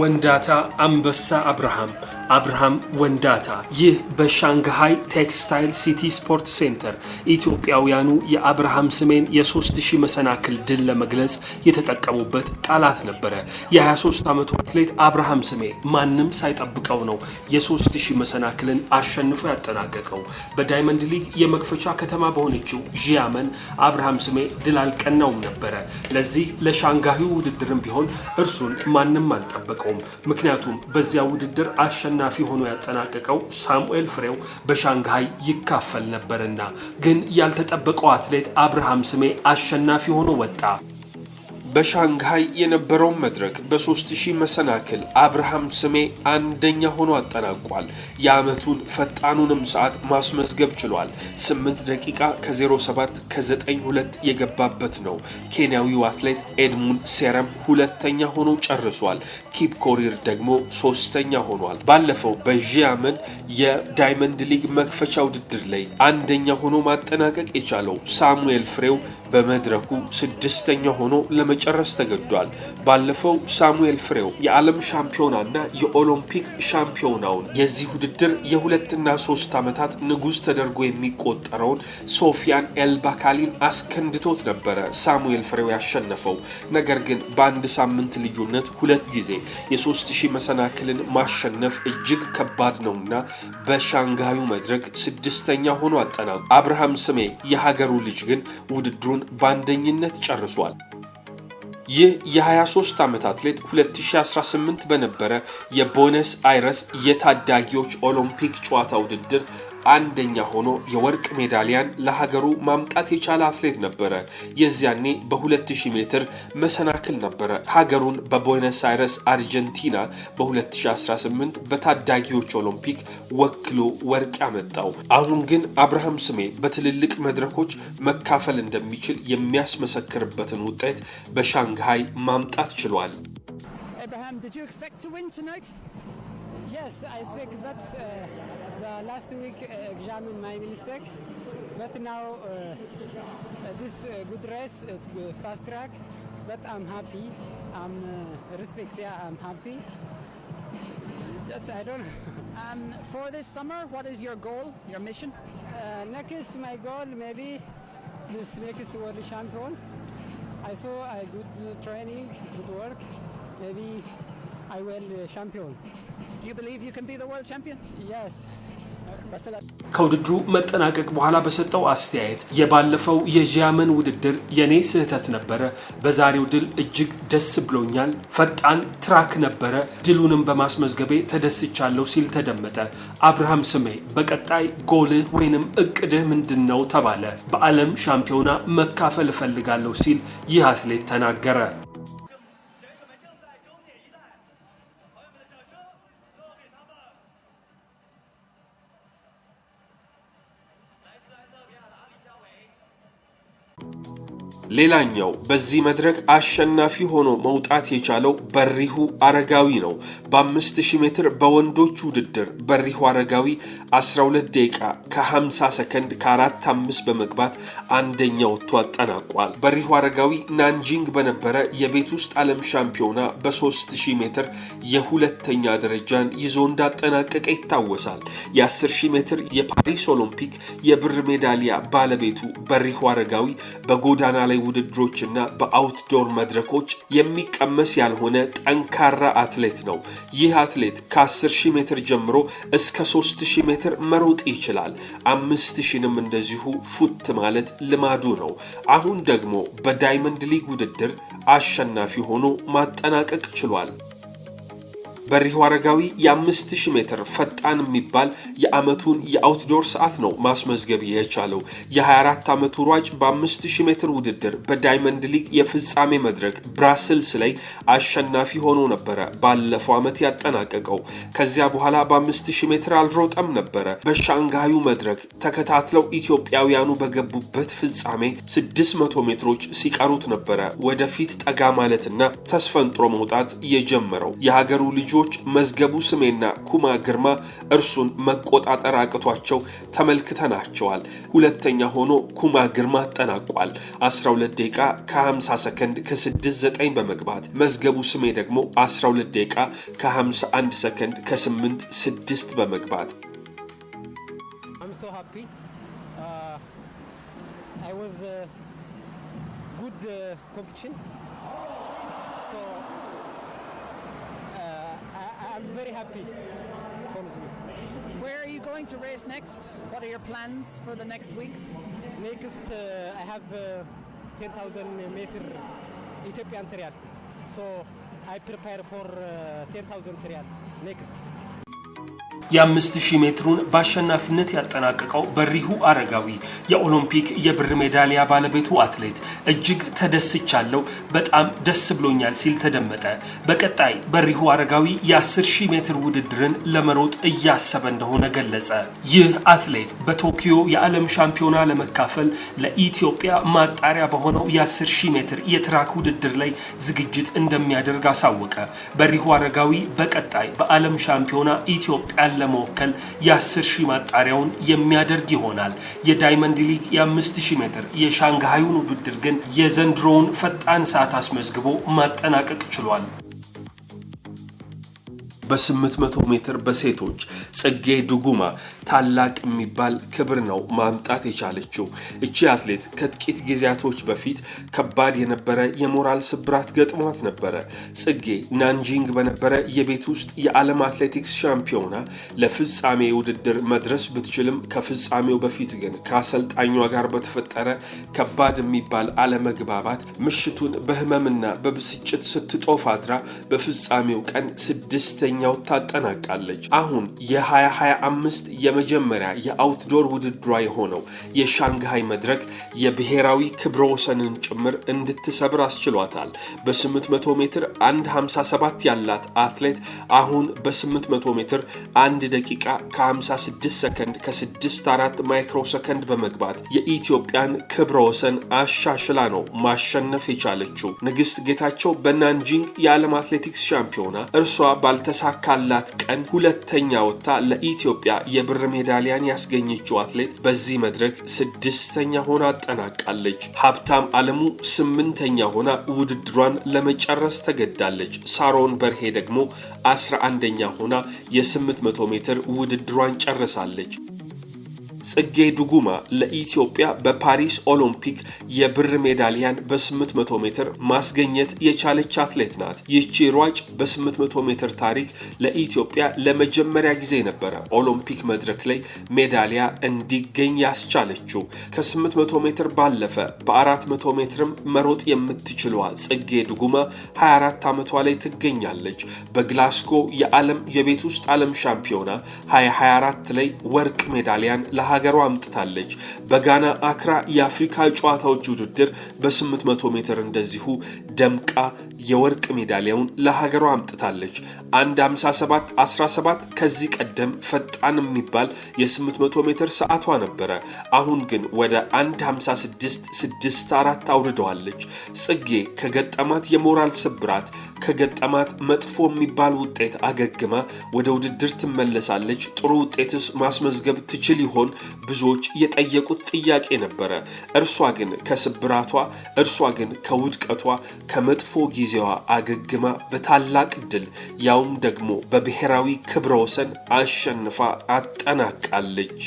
ወንዳታ አንበሳ አብርሃም ወንዳታ ይህ በሻንግሃይ ቴክስታይል ሲቲ ስፖርት ሴንተር ኢትዮጵያውያኑ የአብርሃም ስሜን የ3000 መሰናክል ድል ለመግለጽ የተጠቀሙበት ቃላት ነበረ። የ23 ዓመቱ አትሌት አብርሃም ስሜ ማንም ሳይጠብቀው ነው የ3000 መሰናክልን አሸንፎ ያጠናቀቀው። በዳይመንድ ሊግ የመክፈቻ ከተማ በሆነችው ዢያመን አብርሃም ስሜ ድል አልቀናውም ነበረ። ለዚህ ለሻንግሃዩ ውድድርም ቢሆን እርሱን ማንም አልጠበቀው። ምክንያቱም በዚያ ውድድር አሸናፊ ሆኖ ያጠናቀቀው ሳሙኤል ፍሬው በሻንግሃይ ይካፈል ነበርና ግን ያልተጠበቀው አትሌት አብርሃም ስሜ አሸናፊ ሆኖ ወጣ። በሻንግሃይ የነበረው መድረክ በ3000 መሰናክል አብርሃም ስሜ አንደኛ ሆኖ አጠናቋል። የዓመቱን ፈጣኑንም ሰዓት ማስመዝገብ ችሏል። 8 ደቂቃ ከ07 ከ92 የገባበት ነው። ኬንያዊው አትሌት ኤድሙን ሴረም ሁለተኛ ሆኖ ጨርሷል። ኪፕ ኮሪር ደግሞ ሶስተኛ ሆኗል። ባለፈው በዢያመን የዳይመንድ ሊግ መክፈቻ ውድድር ላይ አንደኛ ሆኖ ማጠናቀቅ የቻለው ሳሙኤል ፍሬው በመድረኩ ስድስተኛ ሆኖ ለመጨረስ ተገዷል። ባለፈው ሳሙኤል ፍሬው የዓለም ሻምፒዮናና የኦሎምፒክ ሻምፒዮናውን የዚህ ውድድር የ2 እና 3 ዓመታት ንጉስ ተደርጎ የሚቆጠረውን ሶፊያን ኤልባካሊን አስከንድቶት ነበረ ሳሙኤል ፍሬው ያሸነፈው። ነገር ግን በአንድ ሳምንት ልዩነት ሁለት ጊዜ የ3000 መሰናክልን ማሸነፍ እጅግ ከባድ ነውና በሻንግሃዩ መድረክ ስድስተኛ ሆኖ አጠናቀቀ። አብርሃም ስሜ የሀገሩ ልጅ ግን ውድድሩን በአንደኝነት ጨርሷል። ይህ የ23 ዓመት አትሌት 2018 በነበረ የቦነስ አይረስ የታዳጊዎች ኦሎምፒክ ጨዋታ ውድድር አንደኛ ሆኖ የወርቅ ሜዳሊያን ለሀገሩ ማምጣት የቻለ አትሌት ነበረ። የዚያኔ በ2000 ሜትር መሰናክል ነበረ ሀገሩን በቦነስ አይረስ አርጀንቲና በ2018 በታዳጊዎች ኦሎምፒክ ወክሎ ወርቅ ያመጣው። አሁን ግን አብርሃም ስሜ በትልልቅ መድረኮች መካፈል እንደሚችል የሚያስመሰክርበትን ውጤት በሻንግሃይ ማምጣት ችሏል። Abraham, did you expect to win tonight? Yes, I expect that the last week examined my mistake, but now this good race is fast track, but I'm happy. I'm respect. Yeah, I'm happy. Just, I don't know. For this summer, what is your goal, your mission? Next, my goal maybe this next world champion. I saw a good training, good work. Maybe I will champion. Do you believe you can be the world champion? Yes. ከውድድሩ መጠናቀቅ በኋላ በሰጠው አስተያየት የባለፈው የዢያመን ውድድር የኔ ስህተት ነበረ። በዛሬው ድል እጅግ ደስ ብሎኛል። ፈጣን ትራክ ነበረ። ድሉንም በማስመዝገቤ ተደስቻለሁ ሲል ተደመጠ። አብርሃም ስሜ በቀጣይ ጎልህ ወይንም እቅድህ ምንድነው ተባለ። በዓለም ሻምፒዮና መካፈል እፈልጋለሁ ሲል ይህ አትሌት ተናገረ። ሌላኛው በዚህ መድረክ አሸናፊ ሆኖ መውጣት የቻለው በሪሁ አረጋዊ ነው። በ5000 ሜትር በወንዶች ውድድር በሪሁ አረጋዊ 12 ደቂቃ ከ50 ሰከንድ ከ4.5 በመግባት አንደኛ ወጥቶ አጠናቋል። በሪሁ አረጋዊ ናንጂንግ በነበረ የቤት ውስጥ ዓለም ሻምፒዮና በ3000 ሜትር የሁለተኛ ደረጃን ይዞ እንዳጠናቀቀ ይታወሳል። የ10000 ሜትር የፓሪስ ኦሎምፒክ የብር ሜዳሊያ ባለቤቱ በሪሁ አረጋዊ በጎዳና ላይ ውድድሮችና በአውትዶር መድረኮች የሚቀመስ ያልሆነ ጠንካራ አትሌት ነው። ይህ አትሌት ከ10000 ሜትር ጀምሮ እስከ 3000 ሜትር መሮጥ ይችላል። 5000ንም እንደዚሁ ፉት ማለት ልማዱ ነው። አሁን ደግሞ በዳይመንድ ሊግ ውድድር አሸናፊ ሆኖ ማጠናቀቅ ችሏል። በሪሁ አረጋዊ የ5000 ሜትር ፈጣን የሚባል የአመቱን የአውትዶር ሰዓት ነው ማስመዝገብ የቻለው። የ24 አመቱ ሯጭ በ5000 ሜትር ውድድር በዳይመንድ ሊግ የፍጻሜ መድረክ ብራስልስ ላይ አሸናፊ ሆኖ ነበር ባለፈው አመት ያጠናቀቀው። ከዚያ በኋላ በ5000 ሜትር አልሮጠም ነበር። በሻንጋዩ መድረክ ተከታትለው ኢትዮጵያውያኑ በገቡበት ፍጻሜ 600 ሜትሮች ሲቀሩት ነበር ወደፊት ጠጋ ማለትና ተስፈንጥሮ መውጣት የጀመረው። የሀገሩ ልጆች መዝገቡ ስሜና ኩማ ግርማ እርሱን መቆጣጠር አቅቷቸው ተመልክተናቸዋል። ሁለተኛ ሆኖ ኩማ ግርማ አጠናቋል 12 ደቂቃ ከ50 ሰከንድ ከ69 በመግባት። መዝገቡ ስሜ ደግሞ 12 ደቂቃ ከ51 ሰከንድ ከ86 በመግባት። I'm so happy. I was good competition. So I'm very happy. Where are you going to race next? What are your plans for the next weeks? Next, I have 10,000 meter Ethiopian trial. So I prepare for 10,000 trial next. የ5000 ሜትሩን በአሸናፊነት ያጠናቀቀው በሪሁ አረጋዊ የኦሎምፒክ የብር ሜዳሊያ ባለቤቱ አትሌት እጅግ ተደስቻለሁ፣ በጣም ደስ ብሎኛል ሲል ተደመጠ። በቀጣይ በሪሁ አረጋዊ የ10000 ሜትር ውድድርን ለመሮጥ እያሰበ እንደሆነ ገለጸ። ይህ አትሌት በቶኪዮ የዓለም ሻምፒዮና ለመካፈል ለኢትዮጵያ ማጣሪያ በሆነው የ10000 ሜትር የትራክ ውድድር ላይ ዝግጅት እንደሚያደርግ አሳወቀ። በሪሁ አረጋዊ በቀጣይ በዓለም ሻምፒዮና ኢትዮጵያ ለመወከል የ10000 ማጣሪያውን የሚያደርግ ይሆናል። የዳይመንድ ሊግ የ5000 ሜትር የሻንጋዩን ውድድር ግን የዘንድሮውን ፈጣን ሰዓት አስመዝግቦ ማጠናቀቅ ችሏል። በ800 ሜትር በሴቶች ጽጌ ዱጉማ ታላቅ የሚባል ክብር ነው ማምጣት የቻለችው። እቺ አትሌት ከጥቂት ጊዜያቶች በፊት ከባድ የነበረ የሞራል ስብራት ገጥሟት ነበር። ጽጌ ናንጂንግ በነበረ የቤት ውስጥ የዓለም አትሌቲክስ ሻምፒዮና ለፍጻሜ ውድድር መድረስ ብትችልም ከፍጻሜው በፊት ግን ከአሰልጣኟ ጋር በተፈጠረ ከባድ የሚባል አለመግባባት ምሽቱን በህመምና በብስጭት ስትጦፍ አድራ በፍጻሜው ቀን 6ኛው ታጠናቃለች። አሁን የ2025 የመጀመሪያ የአውትዶር ውድድሯ የሆነው የሻንጋይ መድረክ የብሔራዊ ክብረ ወሰንን ጭምር እንድትሰብር አስችሏታል። በ800 ሜትር 1:57 ያላት አትሌት አሁን በ800 ሜትር 1 ደቂቃ ከ56 ሰከንድ ከ64 ማይክሮ ሰከንድ በመግባት የኢትዮጵያን ክብረ ወሰን አሻሽላ ነው ማሸነፍ የቻለችው። ንግስት ጌታቸው በናንጂንግ የዓለም አትሌቲክስ ሻምፒዮና እርሷ ባልተሳካላት ቀን ሁለተኛ ወጣ ለኢትዮጵያ የብር ሜዳሊያን ያስገኘችው አትሌት በዚህ መድረክ 6ኛ ሆና አጠናቃለች። ሀብታም አለሙ 8ኛ ሆና ውድድሯን ለመጨረስ ተገዳለች። ሳሮን በርሄ ደግሞ 11ኛ ሆና የ800 ሜትር ውድድሯን ጨርሳለች። ጽጌ ዱጉማ ለኢትዮጵያ በፓሪስ ኦሎምፒክ የብር ሜዳሊያን በ800 ሜትር ማስገኘት የቻለች አትሌት ናት። ይህቺ ሯጭ በ800 ሜትር ታሪክ ለኢትዮጵያ ለመጀመሪያ ጊዜ ነበረ ኦሎምፒክ መድረክ ላይ ሜዳሊያ እንዲገኝ ያስቻለችው። ከ800 ሜትር ባለፈ በ400 ሜትርም መሮጥ የምትችለዋ ጽጌ ዱጉማ 24 ዓመቷ ላይ ትገኛለች። በግላስጎ የዓለም የቤት ውስጥ ዓለም ሻምፒዮና 2024 ላይ ወርቅ ሜዳሊያን ሀገሯ አምጥታለች። በጋና አክራ የአፍሪካ ጨዋታዎች ውድድር በ800 ሜትር እንደዚሁ ደምቃ የወርቅ ሜዳሊያውን ለሀገሯ አምጥታለች። 1:57:17 ከዚህ ቀደም ፈጣን የሚባል የ800 ሜትር ሰዓቷ ነበረ። አሁን ግን ወደ 1:56:64 አውርደዋለች። ጽጌ ከገጠማት የሞራል ስብራት ከገጠማት መጥፎ የሚባል ውጤት አገግማ ወደ ውድድር ትመለሳለች። ጥሩ ውጤትስ ማስመዝገብ ትችል ይሆን? ብዙዎች የጠየቁት ጥያቄ ነበረ። እርሷ ግን ከስብራቷ እርሷ ግን ከውድቀቷ ከመጥፎ ጊዜዋ አገግማ በታላቅ ድል ያውም ደግሞ በብሔራዊ ክብረ ወሰን አሸንፋ አጠናቃለች።